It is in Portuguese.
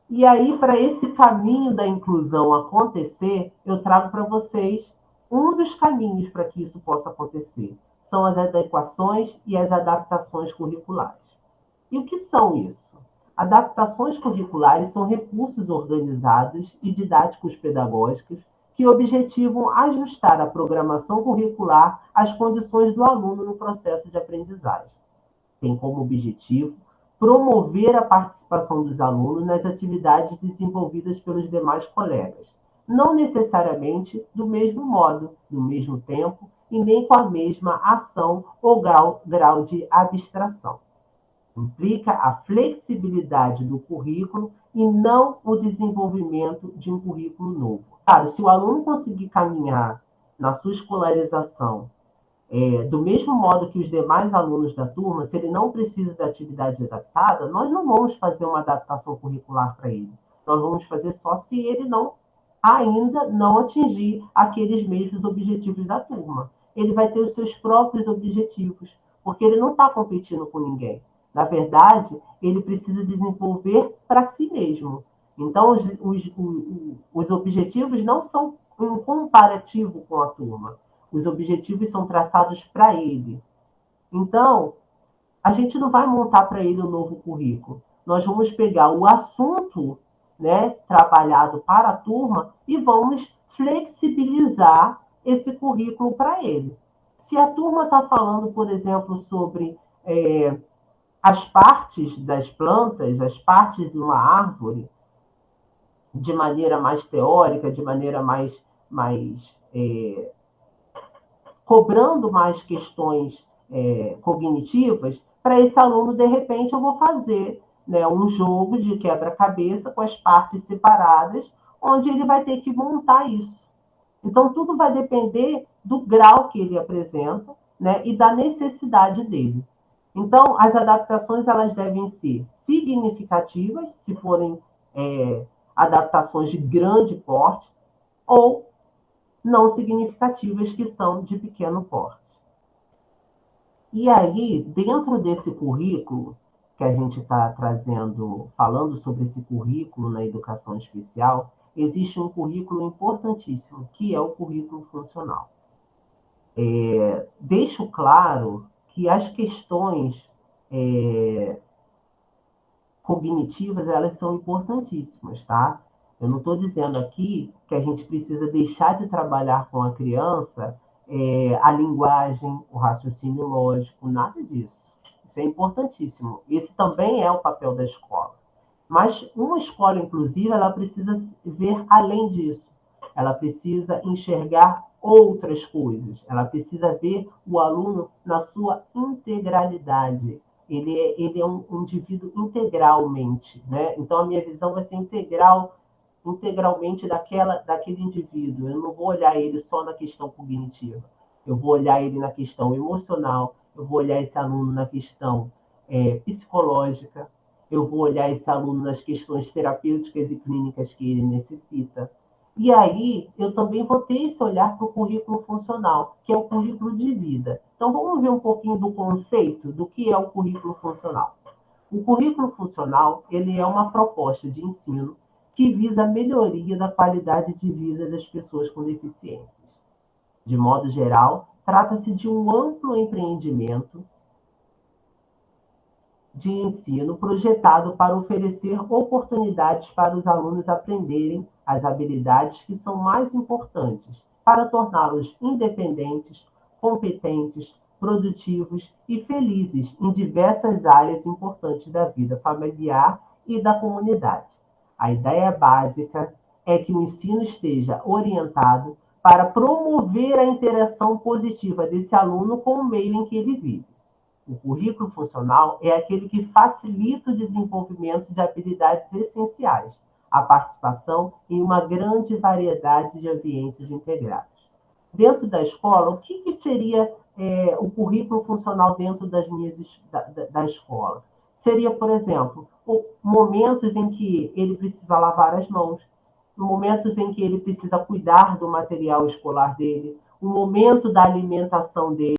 E aí, para esse caminho da inclusão acontecer, eu trago para vocês um dos caminhos para que isso possa acontecer. São as adequações e as adaptações curriculares. E o que são isso? Adaptações curriculares são recursos organizados e didáticos pedagógicos que objetivam ajustar a programação curricular às condições do aluno no processo de aprendizagem. Tem como objetivo promover a participação dos alunos nas atividades desenvolvidas pelos demais colegas, não necessariamente do mesmo modo, no mesmo tempo e nem com a mesma ação ou grau de abstração. Implica a flexibilidade do currículo e não o desenvolvimento de um currículo novo. Claro, se o aluno conseguir caminhar na sua escolarização do mesmo modo que os demais alunos da turma, se ele não precisa da atividade adaptada, nós não vamos fazer uma adaptação curricular para ele. Nós vamos fazer só se ele ainda não atingir aqueles mesmos objetivos da turma. Ele vai ter os seus próprios objetivos, porque ele não está competindo com ninguém. Na verdade, ele precisa desenvolver para si mesmo. Então, os objetivos não são um comparativo com a turma. Os objetivos são traçados para ele. Então, a gente não vai montar para ele um novo currículo. Nós vamos pegar o assunto, né, trabalhado para a turma e vamos flexibilizar esse currículo para ele. Se a turma está falando, por exemplo, sobre as partes das plantas, as partes de uma árvore, de maneira mais teórica, de maneira mais cobrando mais questões cognitivas, para esse aluno, de repente, eu vou fazer, né, um jogo de quebra-cabeça com as partes separadas, onde ele vai ter que montar isso. Então, tudo vai depender do grau que ele apresenta, né, e da necessidade dele. Então, as adaptações elas devem ser significativas, se forem adaptações de grande porte, ou não significativas, que são de pequeno porte. E aí, dentro desse currículo que a gente está trazendo, falando sobre esse currículo na educação especial, existe um currículo importantíssimo, que é o currículo funcional. Deixo claro que as questões cognitivas, elas são importantíssimas, tá? Eu não estou dizendo aqui que a gente precisa deixar de trabalhar com a criança a linguagem, o raciocínio lógico, nada disso. Isso é importantíssimo. Esse também é o papel da escola. Mas uma escola inclusiva, ela precisa ver além disso. Ela precisa enxergar outras coisas. Ela precisa ver o aluno na sua integralidade. Ele é um indivíduo integralmente, né? Então, a minha visão vai ser integralmente daquele indivíduo. Eu não vou olhar ele só na questão cognitiva. Eu vou olhar ele na questão emocional, eu vou olhar esse aluno na questão psicológica, eu vou olhar esse aluno nas questões terapêuticas e clínicas que ele necessita. E aí, eu também vou ter esse olhar para o currículo funcional, que é o currículo de vida. Então, vamos ver um pouquinho do conceito do que é o currículo funcional. O currículo funcional, ele é uma proposta de ensino que visa a melhoria da qualidade de vida das pessoas com deficiências. De modo geral, trata-se de um amplo empreendimento de ensino projetado para oferecer oportunidades para os alunos aprenderem as habilidades que são mais importantes para torná-los independentes, competentes, produtivos e felizes em diversas áreas importantes da vida familiar e da comunidade. A ideia básica é que o ensino esteja orientado para promover a interação positiva desse aluno com o meio em que ele vive. O currículo funcional é aquele que facilita o desenvolvimento de habilidades essenciais, a participação em uma grande variedade de ambientes integrados. Dentro da escola, o que seria o currículo funcional dentro da escola? Seria, por exemplo, momentos em que ele precisa lavar as mãos, momentos em que ele precisa cuidar do material escolar dele, o momento da alimentação dele,